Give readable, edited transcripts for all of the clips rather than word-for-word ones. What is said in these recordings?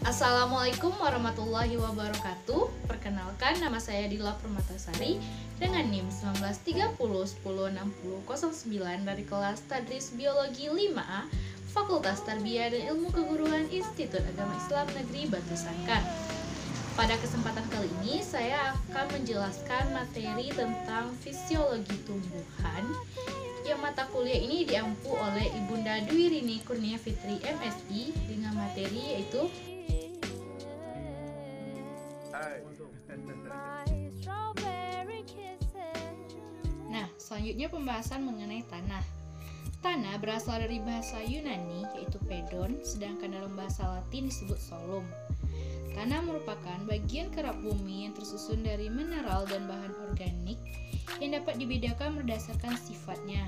Assalamualaikum warahmatullahi wabarakatuh. Perkenalkan, nama saya Dila Permatasari dengan NIM 1930106009 dari kelas Tadris Biologi 5A, Fakultas Tarbiyah dan Ilmu Keguruan Institut Agama Islam Negeri Batu Sangkar. Pada kesempatan kali ini saya akan menjelaskan materi tentang fisiologi tumbuhan, yang mata kuliah ini diampu oleh Ibunda Dwi Rini Kurnia Fitri MSI dengan materi yaitu selanjutnya pembahasan mengenai tanah. Tanah berasal dari bahasa Yunani yaitu pedon, sedangkan dalam bahasa Latin disebut solum. Tanah merupakan bagian kerak bumi yang tersusun dari mineral dan bahan organik yang dapat dibedakan berdasarkan sifatnya.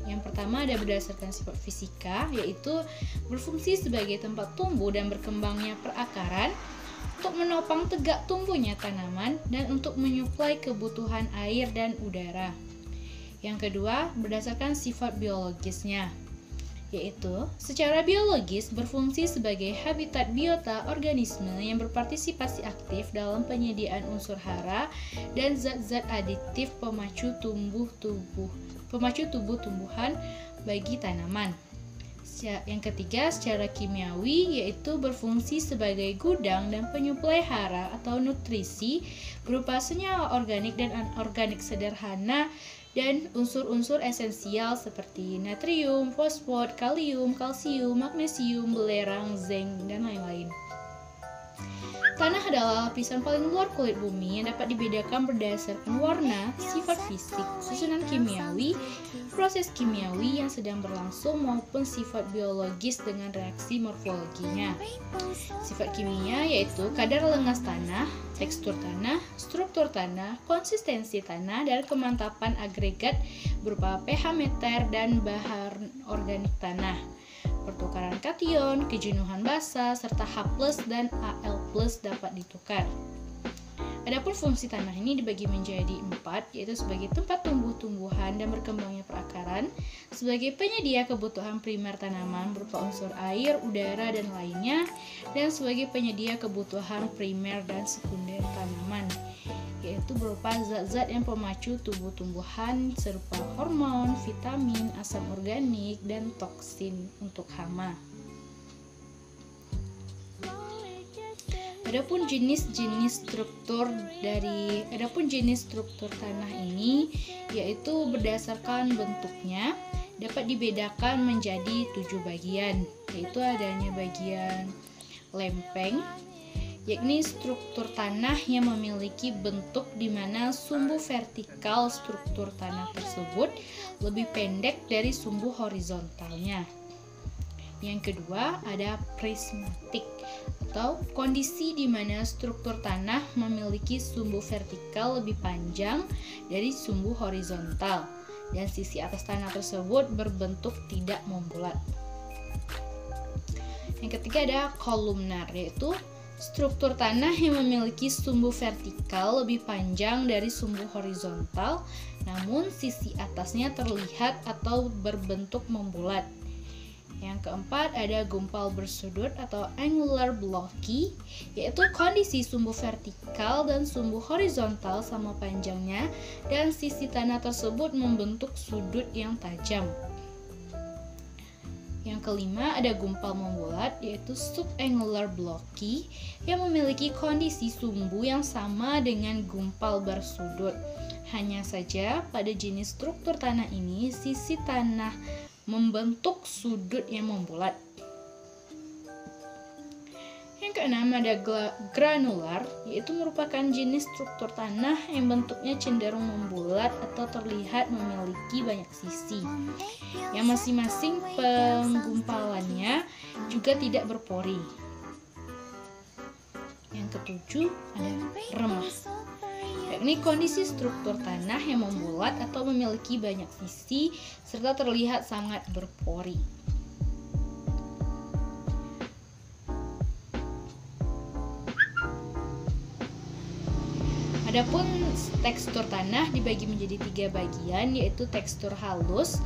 Yang pertama ada berdasarkan sifat fisika, yaitu berfungsi sebagai tempat tumbuh dan berkembangnya perakaran, untuk menopang tegak tumbuhnya tanaman, dan untuk menyuplai kebutuhan air dan udara. Yang kedua, berdasarkan sifat biologisnya, yaitu secara biologis berfungsi sebagai habitat biota organisme yang berpartisipasi aktif dalam penyediaan unsur hara dan zat-zat aditif pemacu tubuh tumbuhan bagi tanaman. Yang ketiga, secara kimiawi, yaitu berfungsi sebagai gudang dan penyuplai hara atau nutrisi berupa senyawa organik dan anorganik sederhana dan unsur-unsur esensial seperti natrium, fosfor, kalium, kalsium, magnesium, belerang, zinc, dan lain-lain. Tanah adalah lapisan paling luar kulit bumi yang dapat dibedakan berdasarkan warna, sifat fisik, susunan kimiawi, proses kimiawi yang sedang berlangsung maupun sifat biologis dengan reaksi morfologinya. Sifat kimia yaitu kadar lengas tanah, tekstur tanah, struktur tanah, konsistensi tanah, dan kemantapan agregat berupa pH meter dan bahan organik tanah. Pertukaran kation, kejenuhan basa, serta H+ dan Al+ dapat ditukar. Adapun fungsi tanah ini dibagi menjadi 4, yaitu sebagai tempat tumbuh-tumbuhan dan berkembangnya perakaran, sebagai penyedia kebutuhan primer tanaman berupa unsur air, udara, dan lainnya, dan sebagai penyedia kebutuhan primer dan sekunder tanaman, yaitu berupa zat-zat yang pemacu tubuh tumbuhan serupa hormon, vitamin, asam organik, dan toksin untuk hama. Adapun jenis struktur tanah ini yaitu berdasarkan bentuknya dapat dibedakan menjadi 7 bagian, yaitu adanya bagian lempeng, yakni struktur tanah yang memiliki bentuk di mana sumbu vertikal struktur tanah tersebut lebih pendek dari sumbu horizontalnya. Yang kedua ada prismatik, atau kondisi di mana struktur tanah memiliki sumbu vertikal lebih panjang dari sumbu horizontal dan sisi atas tanah tersebut berbentuk tidak membulat. Yang ketiga ada kolumnar, yaitu struktur tanah yang memiliki sumbu vertikal lebih panjang dari sumbu horizontal, namun sisi atasnya terlihat atau berbentuk membulat. Yang keempat ada gumpal bersudut atau angular blocky, yaitu kondisi sumbu vertikal dan sumbu horizontal sama panjangnya dan sisi tanah tersebut membentuk sudut yang tajam. Yang kelima ada gumpal membulat, yaitu subangular blocky, yang memiliki kondisi sumbu yang sama dengan gumpal bersudut. Hanya saja pada jenis struktur tanah ini sisi tanah membentuk sudut yang membulat. Yang keenam ada granular, yaitu merupakan jenis struktur tanah yang bentuknya cenderung membulat atau terlihat memiliki banyak sisi, yang masing-masing penggumpalannya juga tidak berpori. Yang ketujuh ada remah, yakni kondisi struktur tanah yang membulat atau memiliki banyak sisi serta terlihat sangat berpori. Adapun tekstur tanah dibagi menjadi 3 bagian, yaitu tekstur halus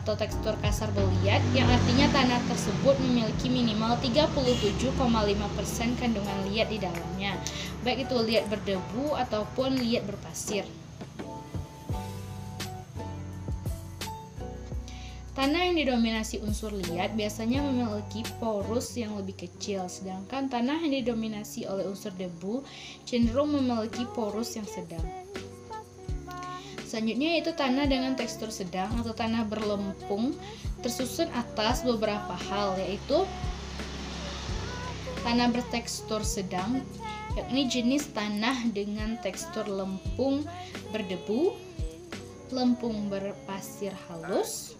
atau tekstur kasar berliat, yang artinya tanah tersebut memiliki minimal 37,5% kandungan liat di dalamnya, baik itu liat berdebu ataupun liat berpasir. Tanah yang didominasi unsur liat biasanya memiliki porus yang lebih kecil, sedangkan tanah yang didominasi oleh unsur debu cenderung memiliki porus yang sedang. Selanjutnya yaitu tanah dengan tekstur sedang atau tanah berlempung, tersusun atas beberapa hal, yaitu tanah bertekstur sedang, yakni jenis tanah dengan tekstur lempung berdebu, lempung berpasir halus,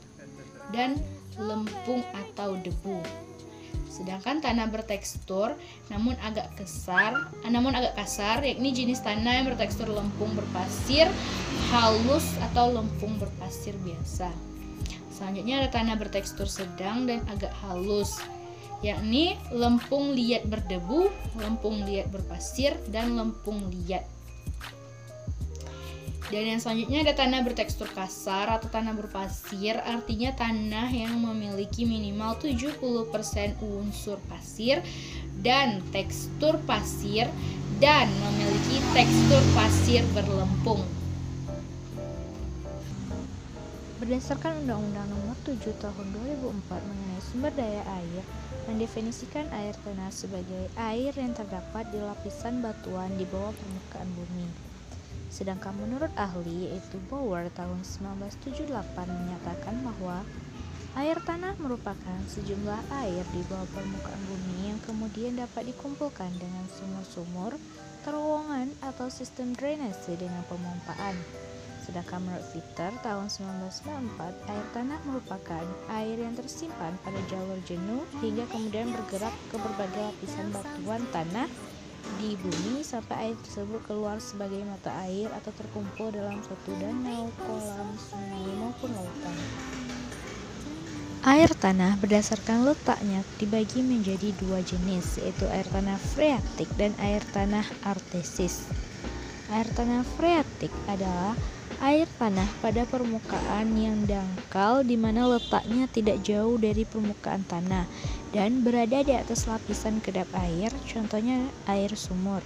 dan lempung atau debu. Sedangkan tanah bertekstur namun agak kasar, yakni jenis tanah yang bertekstur lempung berpasir halus atau lempung berpasir biasa. Selanjutnya ada tanah bertekstur sedang dan agak halus, yakni lempung liat berdebu, lempung liat berpasir, dan lempung liat. Dan yang selanjutnya ada tanah bertekstur kasar atau tanah berpasir, artinya tanah yang memiliki minimal 70% unsur pasir dan tekstur pasir dan memiliki tekstur pasir berlempung. Berdasarkan Undang-Undang Nomor 7 Tahun 2004 mengenai sumber daya air, mendefinisikan air tanah sebagai air yang terdapat di lapisan batuan di bawah permukaan bumi. Sedangkan menurut ahli yaitu Bower tahun 1978 menyatakan bahwa air tanah merupakan sejumlah air di bawah permukaan bumi yang kemudian dapat dikumpulkan dengan sumur-sumur, terowongan, atau sistem drainase dengan pemompaan. Sedangkan menurut Fitter tahun 1994, air tanah merupakan air yang tersimpan pada jalur jenuh hingga kemudian bergerak ke berbagai lapisan batuan tanah di bumi sampai air tersebut keluar sebagai mata air atau terkumpul dalam suatu danau, kolam, sungai, maupun lautan. Air tanah berdasarkan letaknya dibagi menjadi dua jenis, yaitu air tanah freatik dan air tanah artesis. Air tanah freatik adalah air tanah pada permukaan yang dangkal di mana letaknya tidak jauh dari permukaan tanah dan berada di atas lapisan kedap air, contohnya air sumur.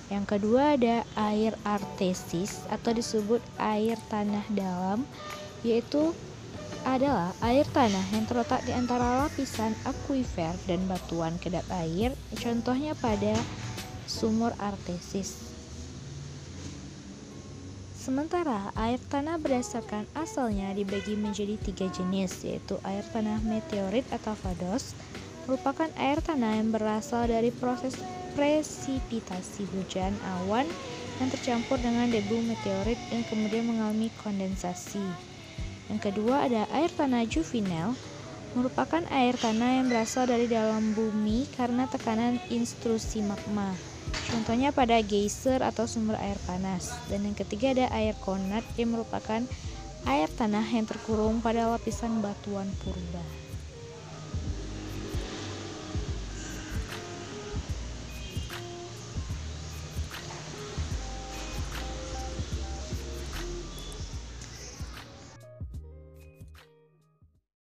Yang kedua ada air artesis atau disebut air tanah dalam, yaitu adalah air tanah yang terletak di antara lapisan akuifer dan batuan kedap air, contohnya pada sumur artesis. Sementara air tanah berdasarkan asalnya dibagi menjadi tiga jenis, yaitu air tanah meteorit atau vados, merupakan air tanah yang berasal dari proses presipitasi hujan awan yang tercampur dengan debu meteorit dan kemudian mengalami kondensasi. Yang kedua ada air tanah juvenile, merupakan air tanah yang berasal dari dalam bumi karena tekanan intrusi magma. Contohnya pada geyser atau sumber air panas. Dan yang ketiga ada air konat yang merupakan air tanah yang terkurung pada lapisan batuan purba.